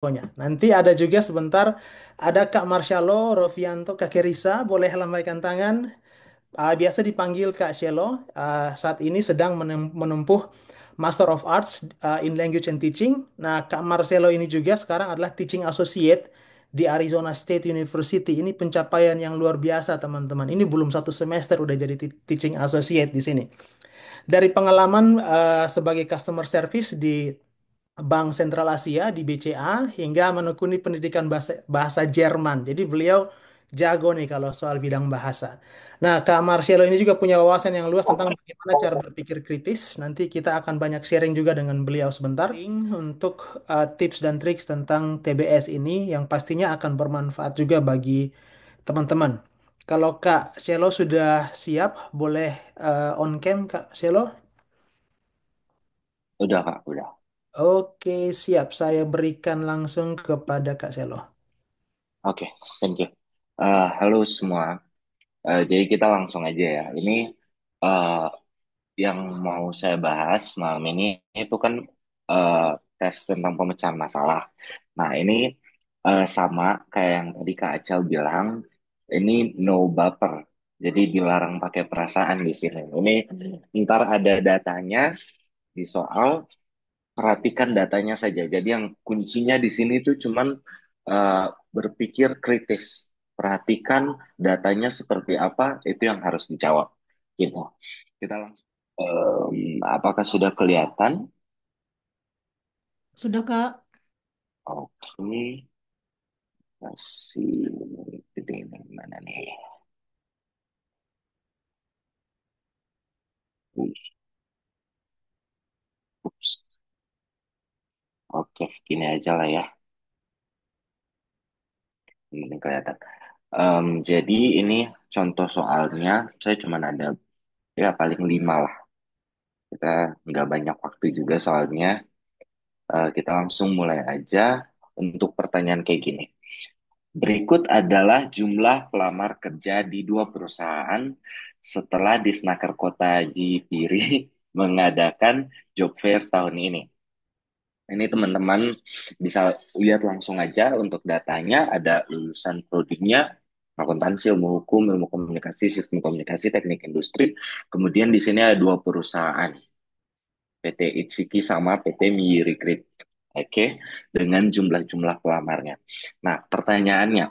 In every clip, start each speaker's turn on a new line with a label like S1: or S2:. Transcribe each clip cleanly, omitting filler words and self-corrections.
S1: Nanti ada juga sebentar, ada Kak Marshalo, Rovianto, Kak Kerisa, boleh lambaikan tangan. Biasa dipanggil Kak Shelo, saat ini sedang menempuh Master of Arts in Language and Teaching. Nah, Kak Marcelo ini juga sekarang adalah Teaching Associate di Arizona State University. Ini pencapaian yang luar biasa, teman-teman. Ini belum satu semester udah jadi Teaching Associate di sini. Dari pengalaman sebagai customer service di Bank Sentral Asia di BCA hingga menekuni pendidikan bahasa Jerman. Jadi beliau jago nih kalau soal bidang bahasa. Nah, Kak Marcelo ini juga punya wawasan yang luas tentang bagaimana cara berpikir kritis. Nanti kita akan banyak sharing juga dengan beliau sebentar untuk tips dan triks tentang TBS ini yang pastinya akan bermanfaat juga bagi teman-teman. Kalau Kak Shelo sudah siap, boleh on cam Kak Shelo?
S2: Udah Kak, udah.
S1: Oke, siap. Saya berikan langsung kepada Kak Selo.
S2: Oke, thank you. Halo semua. Jadi kita langsung aja ya. Ini eh, yang mau saya bahas malam ini itu kan eh, tes tentang pemecahan masalah. Nah, ini sama kayak yang tadi Kak Acel bilang, ini no baper. Jadi dilarang pakai perasaan di sini. Ini ntar ada datanya di soal, perhatikan datanya saja. Jadi yang kuncinya di sini tuh cuman eh, berpikir kritis. Perhatikan datanya seperti apa, itu yang harus dijawab. Gitu. Kita langsung. Apakah sudah kelihatan?
S1: Sudah, Kak.
S2: Oke, kasih gede ini mana nih? Wih, ups. Oke, gini aja lah ya. Ini kelihatan. Jadi ini contoh soalnya, saya cuma ada ya paling 5 lah. Kita nggak banyak waktu juga soalnya. Kita langsung mulai aja untuk pertanyaan kayak gini. Berikut adalah jumlah pelamar kerja di dua perusahaan setelah Disnaker Kota Jipiri mengadakan job fair tahun ini. Ini teman-teman bisa lihat langsung aja untuk datanya, ada lulusan prodinya, akuntansi, ilmu hukum, ilmu komunikasi, sistem komunikasi, teknik industri. Kemudian di sini ada dua perusahaan, PT Itsuki sama PT Miyirikrit. Oke, dengan jumlah-jumlah pelamarnya. Nah, pertanyaannya,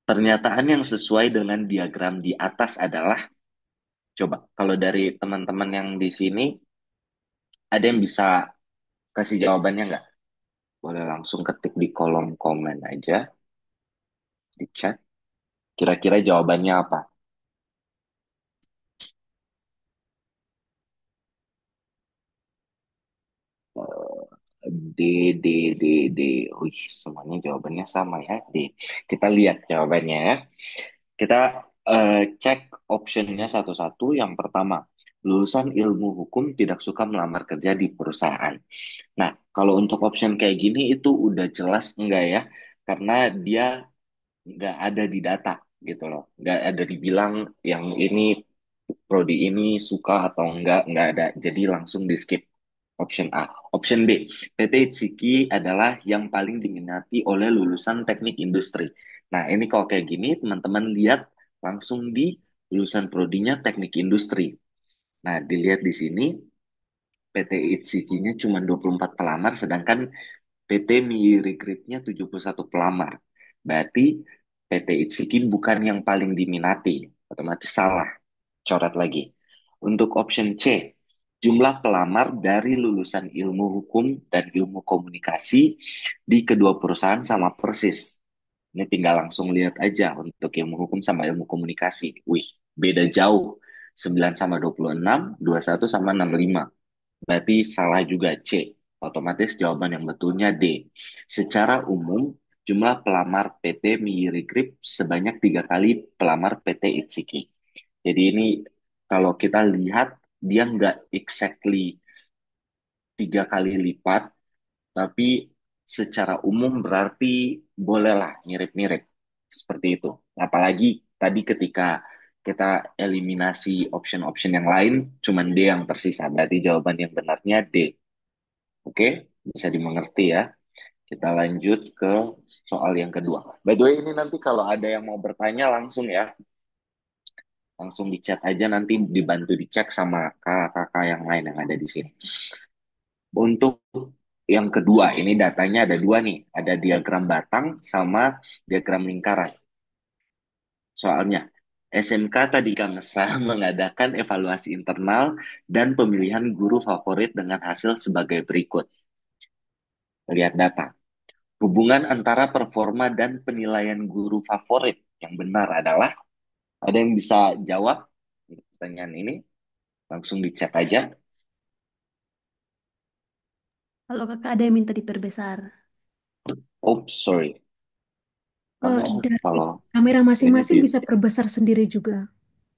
S2: pernyataan yang sesuai dengan diagram di atas adalah, coba kalau dari teman-teman yang di sini, ada yang bisa kasih jawabannya nggak? Boleh langsung ketik di kolom komen aja, di chat. Kira-kira jawabannya apa? D, D, D, D. Wih, semuanya jawabannya sama ya, D. Kita lihat jawabannya ya. Kita cek optionnya satu-satu. Yang pertama, lulusan ilmu hukum tidak suka melamar kerja di perusahaan. Nah, kalau untuk option kayak gini itu udah jelas enggak ya, karena dia nggak ada di data gitu loh, nggak ada dibilang yang ini prodi ini suka atau nggak ada. Jadi langsung di skip option A. Option B, PT Itsuki adalah yang paling diminati oleh lulusan teknik industri. Nah, ini kalau kayak gini, teman-teman lihat langsung di lulusan prodinya teknik industri. Nah, dilihat di sini, PT Itsuki-nya cuma 24 pelamar, sedangkan PT Miyirikritnya 71 pelamar. Berarti PT Itsuki bukan yang paling diminati. Otomatis salah. Coret lagi. Untuk option C, jumlah pelamar dari lulusan ilmu hukum dan ilmu komunikasi di kedua perusahaan sama persis. Ini tinggal langsung lihat aja untuk ilmu hukum sama ilmu komunikasi. Wih, beda jauh. 9 sama 26, 21 sama 65. Berarti salah juga C. Otomatis jawaban yang betulnya D. Secara umum, jumlah pelamar PT Miyiri Grip sebanyak 3 kali pelamar PT Itsuki. Jadi ini kalau kita lihat, dia nggak exactly 3 kali lipat, tapi secara umum berarti bolehlah mirip-mirip. Seperti itu. Apalagi tadi ketika kita eliminasi option-option yang lain, cuman D yang tersisa. Berarti jawaban yang benarnya D. Oke, bisa dimengerti ya. Kita lanjut ke soal yang kedua. By the way, ini nanti kalau ada yang mau bertanya langsung ya, langsung di chat aja, nanti dibantu dicek sama kakak-kakak yang lain yang ada di sini. Untuk yang kedua, ini datanya ada dua nih, ada diagram batang sama diagram lingkaran. Soalnya, SMK tadi Kamesra mengadakan evaluasi internal dan pemilihan guru favorit dengan hasil sebagai berikut. Lihat data. Hubungan antara performa dan penilaian guru favorit yang benar adalah, ada yang bisa jawab pertanyaan ini? Langsung di chat aja.
S3: Kalau kakak ada yang minta diperbesar.
S2: Oops, sorry. Kamu
S3: Dari
S2: kalau
S3: kamera
S2: ini
S3: masing-masing bisa perbesar sendiri juga.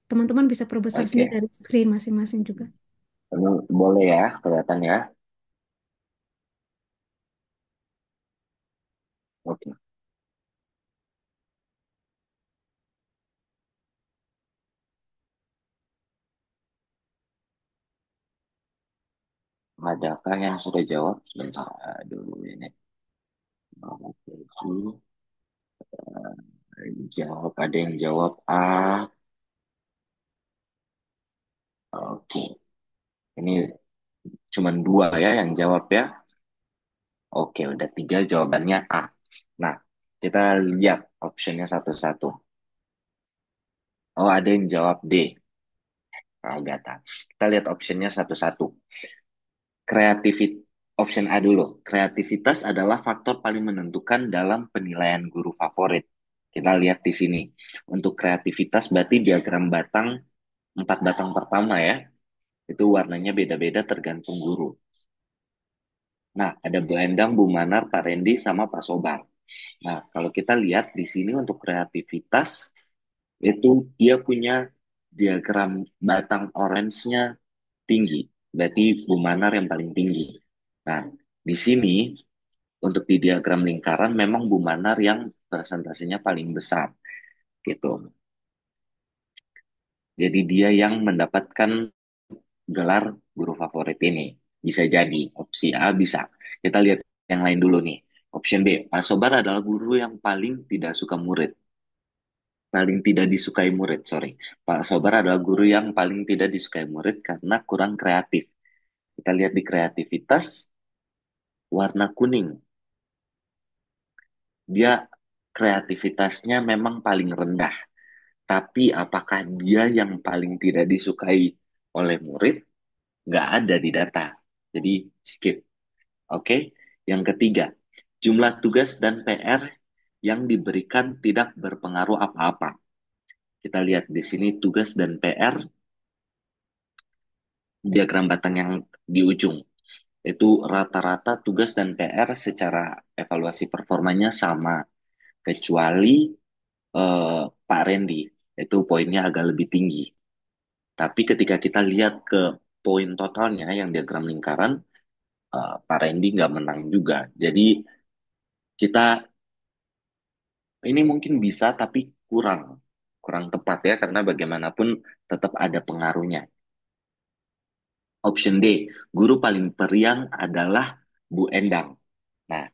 S3: Teman-teman bisa perbesar sendiri
S2: oke.
S3: dari screen masing-masing juga.
S2: Kamu boleh ya, kelihatan ya. Oke. Adakah yang sudah jawab? Sebentar dulu ini. Oke, jawab, ada yang jawab A. Oke, ini cuma dua ya yang jawab ya. Oke, udah tiga jawabannya A. Nah, kita lihat optionnya satu-satu. Oh, ada yang jawab D. Agatha. Kita lihat optionnya satu-satu. Kreativitas, option A dulu. Kreativitas adalah faktor paling menentukan dalam penilaian guru favorit. Kita lihat di sini. Untuk kreativitas berarti diagram batang, 4 batang pertama ya. Itu warnanya beda-beda tergantung guru. Nah, ada Bu Endang, Bu Manar, Pak Rendi, sama Pak Sobar. Nah, kalau kita lihat di sini untuk kreativitas, itu dia punya diagram batang orange-nya tinggi. Berarti Bu Manar yang paling tinggi. Nah, di sini untuk di diagram lingkaran memang Bu Manar yang presentasinya paling besar gitu. Jadi dia yang mendapatkan gelar guru favorit ini. Bisa jadi opsi A bisa. Kita lihat yang lain dulu nih. Option B, Pak Sobar adalah guru yang paling tidak suka murid. Paling tidak disukai murid, sorry. Pak Sobar adalah guru yang paling tidak disukai murid karena kurang kreatif. Kita lihat di kreativitas, warna kuning. Dia kreativitasnya memang paling rendah. Tapi apakah dia yang paling tidak disukai oleh murid? Nggak ada di data. Jadi skip. Oke. Yang ketiga, jumlah tugas dan PR yang diberikan tidak berpengaruh apa-apa. Kita lihat di sini tugas dan PR, diagram batang yang di ujung. Itu rata-rata tugas dan PR secara evaluasi performanya sama. Kecuali Pak Randy. Itu poinnya agak lebih tinggi. Tapi ketika kita lihat ke poin totalnya yang diagram lingkaran, Pak Randy nggak menang juga. Jadi kita ini mungkin bisa tapi kurang kurang tepat ya karena bagaimanapun tetap ada pengaruhnya. Option D, guru paling periang adalah Bu Endang. Nah,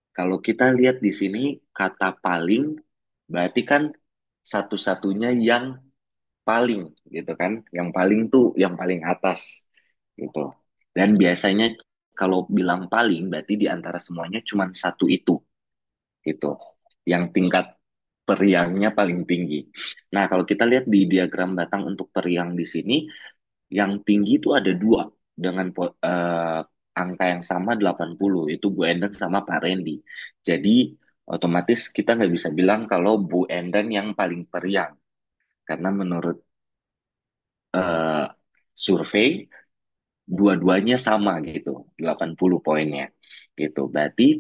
S2: kalau kita lihat di sini kata paling berarti kan satu-satunya yang paling gitu kan. Yang paling tuh yang paling atas gitu. Dan biasanya kalau bilang paling berarti di antara semuanya cuma satu itu gitu. Yang tingkat periangnya paling tinggi. Nah, kalau kita lihat di diagram batang untuk periang di sini, yang tinggi itu ada dua dengan angka yang sama 80. Itu Bu Endang sama Pak Randy. Jadi otomatis kita nggak bisa bilang kalau Bu Endang yang paling periang. Karena menurut eh, survei, dua-duanya sama gitu, 80 poinnya. Gitu. Berarti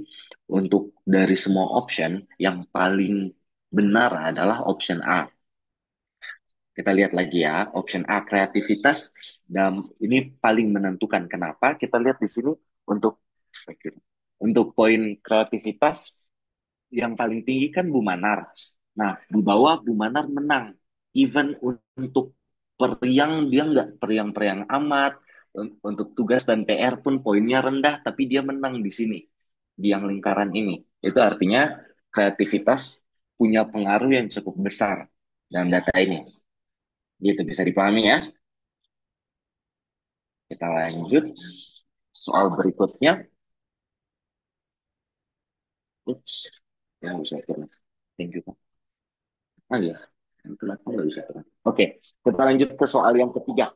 S2: untuk dari semua option, yang paling benar adalah option A. Kita lihat lagi ya, option A kreativitas dan ini paling menentukan. Kenapa? Kita lihat di sini untuk poin kreativitas yang paling tinggi kan Bu Manar. Nah, di bawah Bu Manar menang. Even untuk periang dia nggak periang-periang amat. Untuk tugas dan PR pun poinnya rendah, tapi dia menang di sini. di yang lingkaran ini. Itu artinya kreativitas punya pengaruh yang cukup besar dalam data ini. Gitu bisa dipahami ya. Kita lanjut soal berikutnya. Ups, ya bisa turun. Thank you, Pak. Ah ya, kenapa nggak bisa turun? Oke, kita lanjut ke soal yang ketiga.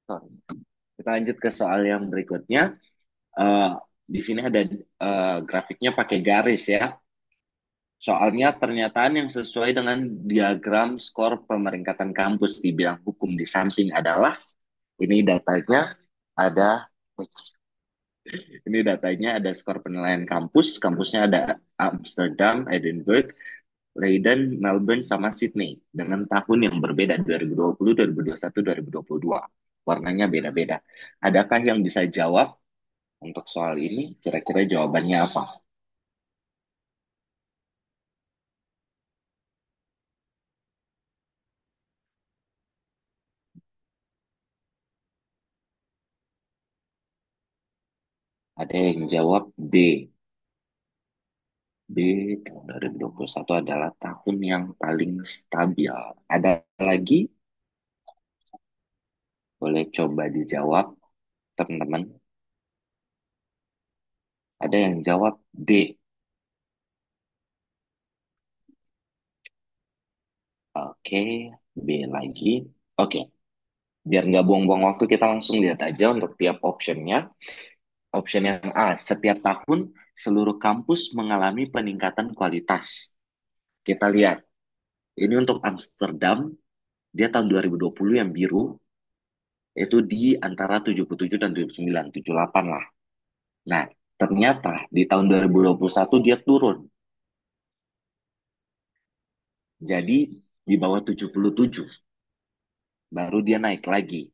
S2: Sorry. Kita lanjut ke soal yang berikutnya. Eh, di sini ada grafiknya pakai garis ya. Soalnya pernyataan yang sesuai dengan diagram skor pemeringkatan kampus di bidang hukum di samping adalah ini datanya ada ini datanya ada skor penilaian kampus. Kampusnya ada Amsterdam, Edinburgh, Leiden, Melbourne, sama Sydney dengan tahun yang berbeda 2020, 2021, 2022. Warnanya beda-beda. Adakah yang bisa jawab untuk soal ini? Kira-kira jawabannya apa? Ada yang jawab D. D tahun 2021 adalah tahun yang paling stabil. Ada lagi? Boleh coba dijawab, teman-teman. Ada yang jawab D. Oke, B lagi. Oke, biar nggak buang-buang waktu, kita langsung lihat aja untuk tiap optionnya. Option yang A, setiap tahun seluruh kampus mengalami peningkatan kualitas. Kita lihat, ini untuk Amsterdam, dia tahun 2020 yang biru, itu di antara 77 dan 79, 78 lah. Nah, ternyata di tahun 2021 dia turun. Jadi di bawah 77, baru dia naik lagi.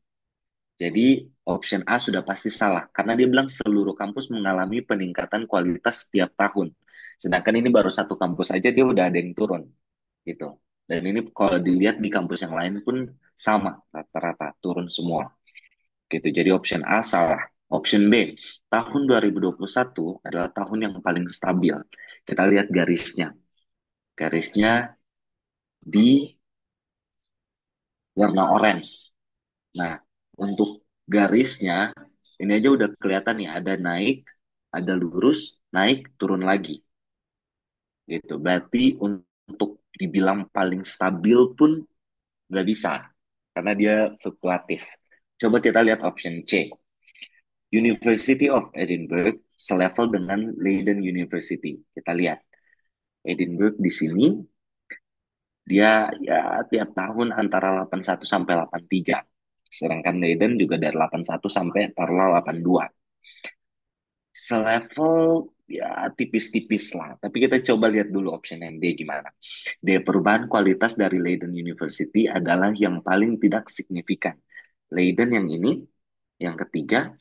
S2: Jadi option A sudah pasti salah karena dia bilang seluruh kampus mengalami peningkatan kualitas setiap tahun. Sedangkan ini baru satu kampus aja dia udah ada yang turun gitu. Dan ini kalau dilihat di kampus yang lain pun sama rata-rata turun semua gitu. Jadi option A salah. Option B, tahun 2021 adalah tahun yang paling stabil. Kita lihat garisnya. Garisnya di warna orange. Nah, untuk garisnya ini aja udah kelihatan nih ada naik, ada lurus, naik, turun lagi gitu. Berarti untuk dibilang paling stabil pun nggak bisa karena dia fluktuatif. Coba kita lihat option C. University of Edinburgh selevel dengan Leiden University. Kita lihat Edinburgh di sini dia ya tiap tahun antara 81 sampai 83. Sedangkan Leiden juga dari 81 sampai taruhlah 82. Selevel ya tipis-tipis lah. Tapi kita coba lihat dulu option yang D gimana. D, perubahan kualitas dari Leiden University adalah yang paling tidak signifikan. Leiden yang ini, yang ketiga,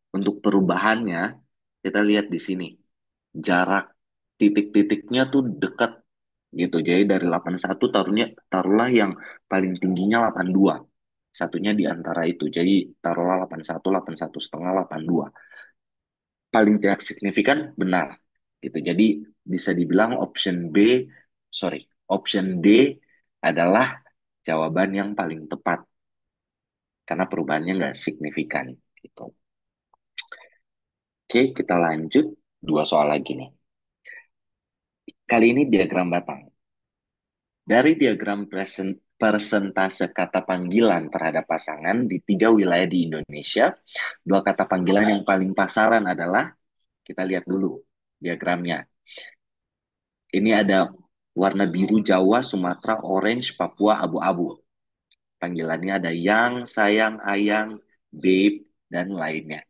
S2: untuk perubahannya, kita lihat di sini. Jarak titik-titiknya tuh dekat gitu. Jadi dari 81 taruhlah yang paling tingginya 82. Satunya di antara itu. Jadi taruhlah 81, 81 setengah, 82. Paling tidak signifikan benar gitu. Jadi bisa dibilang option D adalah jawaban yang paling tepat karena perubahannya nggak signifikan gitu. Oke, kita lanjut dua soal lagi nih. Kali ini diagram batang. Dari diagram persentase kata panggilan terhadap pasangan di tiga wilayah di Indonesia, dua kata panggilan yang paling pasaran adalah, kita lihat dulu diagramnya. Ini ada warna biru Jawa, Sumatera, orange, Papua, abu-abu. Panggilannya ada yang, sayang, ayang, babe, dan lainnya.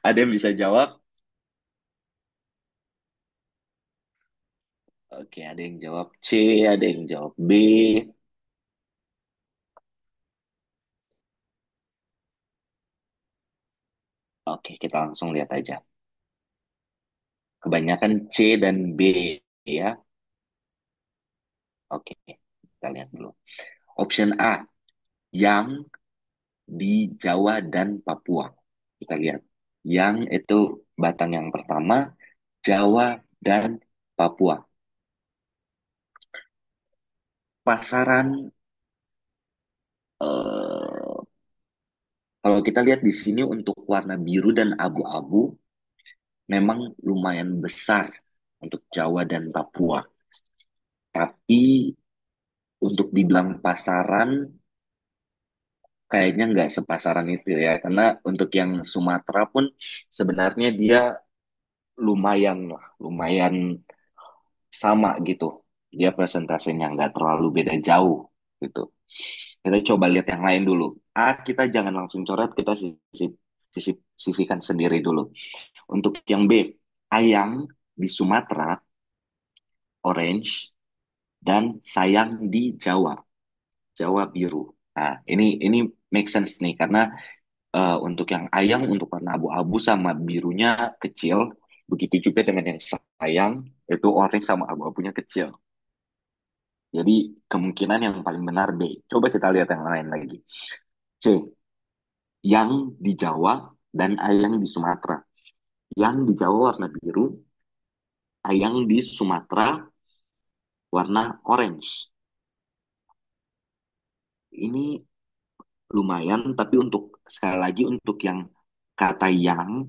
S2: Ada yang bisa jawab? Oke, ada yang jawab C, ada yang jawab B. Oke, kita langsung lihat aja. Kebanyakan C dan B ya. Oke, kita lihat dulu. Option A, yang di Jawa dan Papua. Kita lihat. Yang itu batang yang pertama, Jawa dan Papua. Pasaran, eh, kalau kita lihat di sini untuk warna biru dan abu-abu, memang lumayan besar untuk Jawa dan Papua. Tapi untuk dibilang pasaran, kayaknya nggak sepasaran itu ya. Karena untuk yang Sumatera pun sebenarnya dia lumayan lah, lumayan sama gitu. Dia presentasinya nggak terlalu beda jauh gitu. Kita coba lihat yang lain dulu. Kita jangan langsung coret, kita sisihkan sendiri dulu. Untuk yang B, ayang di Sumatera, orange, dan sayang di Jawa, Jawa biru. Nah, ini make sense nih karena untuk yang ayang untuk warna abu-abu sama birunya kecil, begitu juga dengan yang sayang itu orange sama abu-abunya kecil. Jadi kemungkinan yang paling benar B. Coba kita lihat yang lain lagi. C, yang di Jawa dan ayang di Sumatera. Yang di Jawa warna biru, ayang di Sumatera warna orange. Ini lumayan, tapi untuk sekali lagi untuk yang kata yang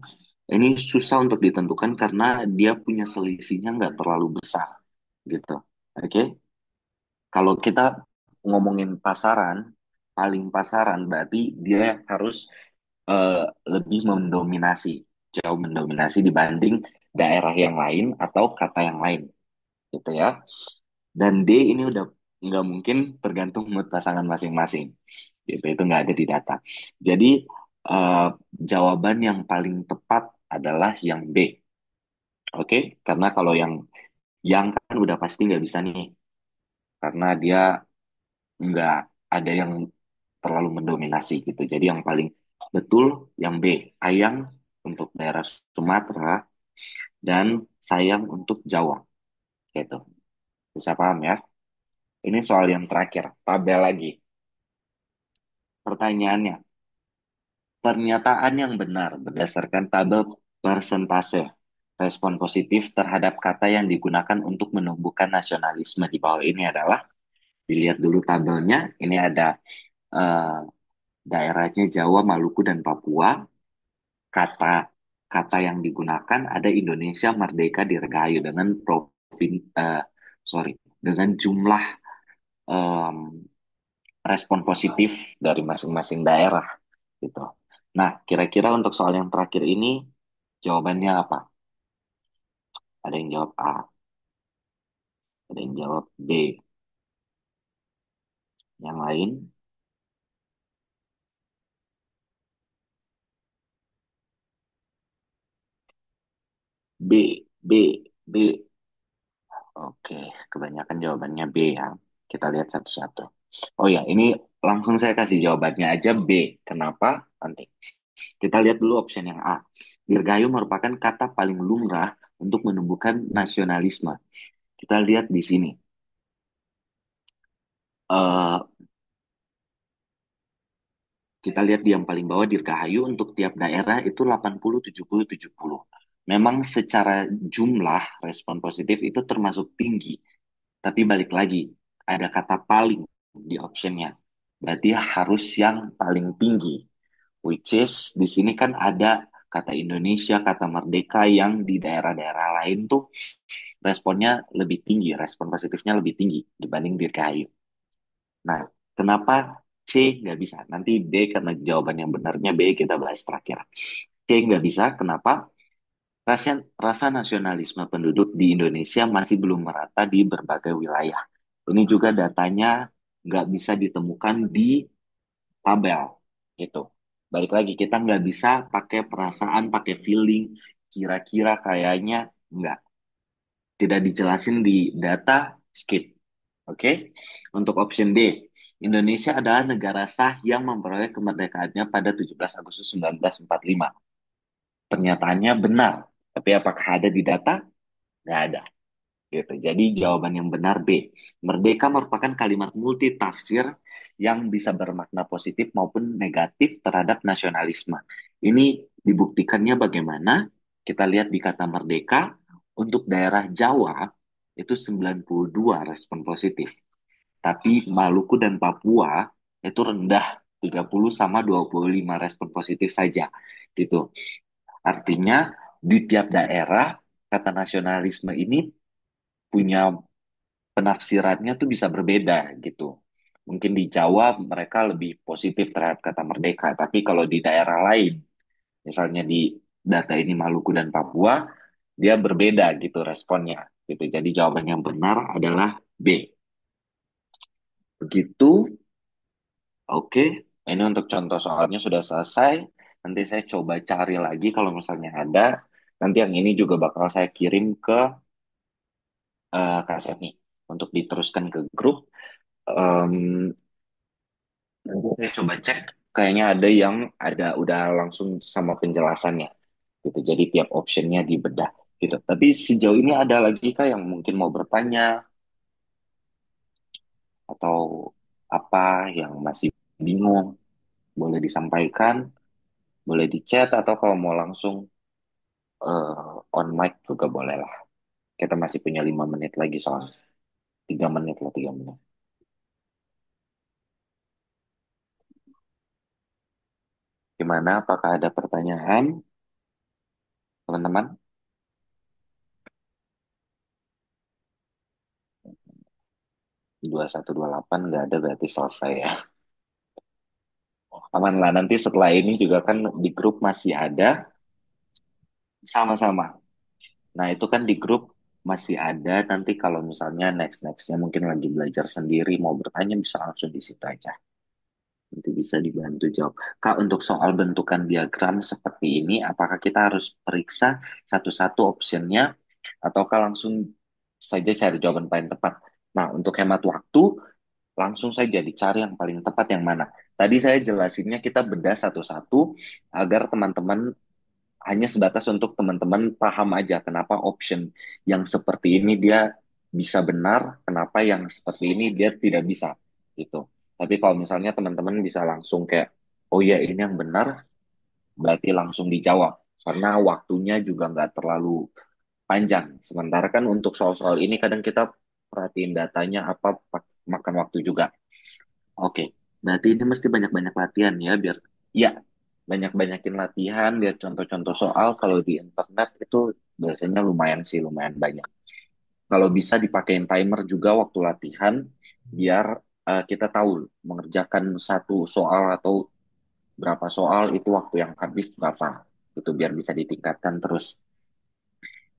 S2: ini susah untuk ditentukan karena dia punya selisihnya nggak terlalu besar gitu. Oke, kalau kita ngomongin pasaran, paling pasaran berarti dia harus eh, lebih mendominasi, jauh mendominasi dibanding daerah yang lain atau kata yang lain, gitu ya. Dan D ini udah nggak mungkin tergantung mood pasangan masing-masing, gitu. Itu nggak ada di data. Jadi eh, jawaban yang paling tepat adalah yang B, oke? Karena kalau yang kan udah pasti nggak bisa nih, karena dia nggak ada yang terlalu mendominasi gitu. Jadi yang paling betul yang B, ayang untuk daerah Sumatera dan sayang untuk Jawa, gitu. Bisa paham ya? Ini soal yang terakhir, tabel lagi. Pertanyaannya, pernyataan yang benar berdasarkan tabel persentase respon positif terhadap kata yang digunakan untuk menumbuhkan nasionalisme di bawah ini adalah, dilihat dulu tabelnya, ini ada eh, daerahnya Jawa, Maluku, dan Papua. Kata kata yang digunakan ada Indonesia Merdeka Dirgahayu dengan sorry, dengan jumlah em, respon positif dari masing-masing daerah gitu. Nah, kira-kira untuk soal yang terakhir ini jawabannya apa? Ada yang jawab A, ada yang jawab B, yang lain B, B, B. Oke, kebanyakan jawabannya B ya. Kita lihat satu-satu. Oh ya, ini langsung saya kasih jawabannya aja B. Kenapa? Nanti. Kita lihat dulu option yang A. Dirgayu merupakan kata paling lumrah untuk menumbuhkan nasionalisme. Kita lihat di sini. Eh, kita lihat di yang paling bawah Dirgahayu untuk tiap daerah itu 80, 70, 70. Memang secara jumlah respon positif itu termasuk tinggi. Tapi balik lagi, ada kata paling di optionnya. Berarti harus yang paling tinggi. Which is di sini kan ada kata Indonesia, kata merdeka yang di daerah-daerah lain tuh responnya lebih tinggi, respon positifnya lebih tinggi dibanding Dirgahayu. Nah, kenapa C nggak bisa? Nanti D karena jawaban yang benarnya B kita bahas terakhir. C nggak bisa, kenapa? Rasa nasionalisme penduduk di Indonesia masih belum merata di berbagai wilayah. Ini juga datanya nggak bisa ditemukan di tabel, gitu. Balik lagi, kita nggak bisa pakai perasaan, pakai feeling, kira-kira kayaknya nggak. Tidak dijelasin di data, skip. Oke, untuk option D, Indonesia adalah negara sah yang memperoleh kemerdekaannya pada 17 Agustus 1945. Pernyataannya benar, tapi apakah ada di data? Nggak ada. Gitu. Jadi jawaban yang benar B. Merdeka merupakan kalimat multitafsir yang bisa bermakna positif maupun negatif terhadap nasionalisme. Ini Dibuktikannya bagaimana? Kita lihat di kata merdeka, untuk daerah Jawa itu 92 respon positif. Tapi Maluku dan Papua itu rendah, 30 sama 25 respon positif saja. Gitu. Artinya di tiap daerah kata nasionalisme ini punya penafsirannya tuh bisa berbeda gitu. Mungkin di Jawa mereka lebih positif terhadap kata merdeka, tapi kalau di daerah lain, misalnya di data ini Maluku dan Papua, dia berbeda gitu responnya gitu. Jadi jawaban yang benar adalah B. Begitu. Oke, ini untuk contoh soalnya sudah selesai. Nanti saya coba cari lagi kalau misalnya ada. Nanti yang ini juga bakal saya kirim ke Kak Seni untuk diteruskan ke grup. Em, Nanti saya coba cek. Kayaknya ada yang ada udah langsung sama penjelasannya gitu. Jadi tiap optionnya dibedah gitu. Tapi sejauh ini ada lagi kak yang mungkin mau bertanya atau apa yang masih bingung, boleh disampaikan, boleh di chat atau kalau mau langsung on mic juga boleh lah. Kita masih punya 5 menit lagi soalnya. 3 menit lah, 3 menit. Gimana? Apakah ada pertanyaan, teman-teman? 2128 nggak ada berarti selesai ya. Aman lah, nanti setelah ini juga kan di grup masih ada sama-sama. Nah, itu kan di grup masih ada. Nanti kalau misalnya next-nextnya mungkin lagi belajar sendiri, mau bertanya bisa langsung di situ aja. Nanti bisa dibantu jawab. Kak, untuk soal bentukan diagram seperti ini, apakah kita harus periksa satu-satu optionnya, ataukah langsung saja cari jawaban paling tepat? Nah, untuk hemat waktu, langsung saja dicari yang paling tepat yang mana. Tadi saya jelasinnya kita bedah satu-satu agar teman-teman hanya sebatas untuk teman-teman paham aja kenapa option yang seperti ini dia bisa benar, kenapa yang seperti ini dia tidak bisa gitu. Tapi kalau misalnya teman-teman bisa langsung kayak, oh ya ini yang benar, berarti langsung dijawab. Karena waktunya juga nggak terlalu panjang. Sementara kan untuk soal-soal ini kadang kita perhatiin datanya apa makan waktu juga. Oke, berarti ini mesti banyak-banyak latihan ya biar ya banyak-banyakin latihan lihat contoh-contoh soal kalau di internet itu biasanya lumayan sih lumayan banyak. Kalau bisa dipakein timer juga waktu latihan biar kita tahu mengerjakan satu soal atau berapa soal itu waktu yang habis berapa. Itu biar bisa ditingkatkan terus.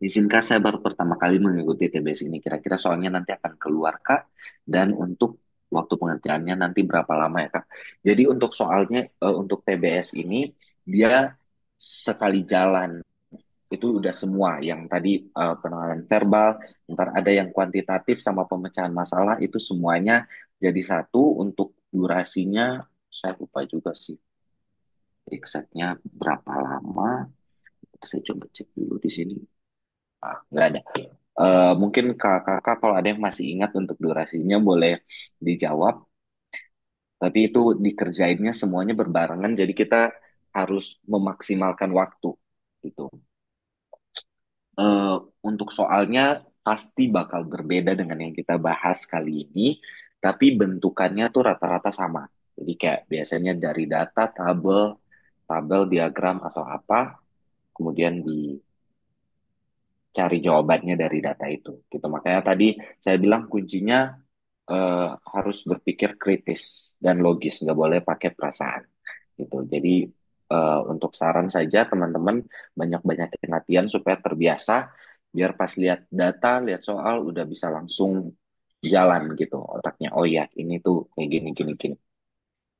S2: Izinkah saya baru pertama kali mengikuti TBS ini? Kira-kira soalnya nanti akan keluar, Kak. Dan untuk waktu pengerjaannya nanti berapa lama ya, Kak? Jadi untuk soalnya, untuk TBS ini, dia sekali jalan. Itu udah semua. Yang tadi pengenalan verbal, ntar ada yang kuantitatif sama pemecahan masalah, itu semuanya jadi satu. Untuk durasinya, saya lupa juga sih. Exactnya berapa lama. Saya coba cek dulu di sini. Nggak ada. Mungkin kakak kalau ada yang masih ingat untuk durasinya boleh dijawab, tapi itu dikerjainnya semuanya berbarengan, jadi kita harus memaksimalkan waktu gitu. Eh, untuk soalnya pasti bakal berbeda dengan yang kita bahas kali ini, tapi bentukannya tuh rata-rata sama. Jadi kayak biasanya dari data, tabel, tabel, diagram atau apa, kemudian dicari jawabannya dari data itu. Gitu. Makanya tadi saya bilang kuncinya harus berpikir kritis dan logis, nggak boleh pakai perasaan gitu. Jadi untuk saran saja teman-teman banyak-banyakin latihan supaya terbiasa, biar pas lihat data, lihat soal udah bisa langsung jalan gitu otaknya. Oh ya, ini tuh kayak gini gini gini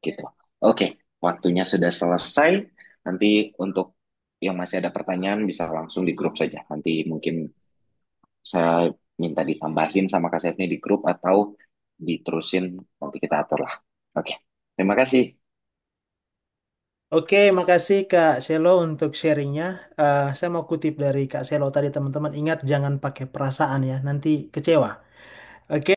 S2: gitu. Oke, waktunya sudah selesai. Nanti untuk yang masih ada pertanyaan bisa langsung di grup saja. Nanti mungkin saya minta ditambahin sama kasetnya di grup atau diterusin nanti kita atur lah. Oke, terima kasih.
S1: Oke, makasih Kak Selo untuk sharingnya. Saya mau kutip dari Kak Selo tadi teman-teman. Ingat jangan pakai perasaan ya, nanti kecewa. Oke.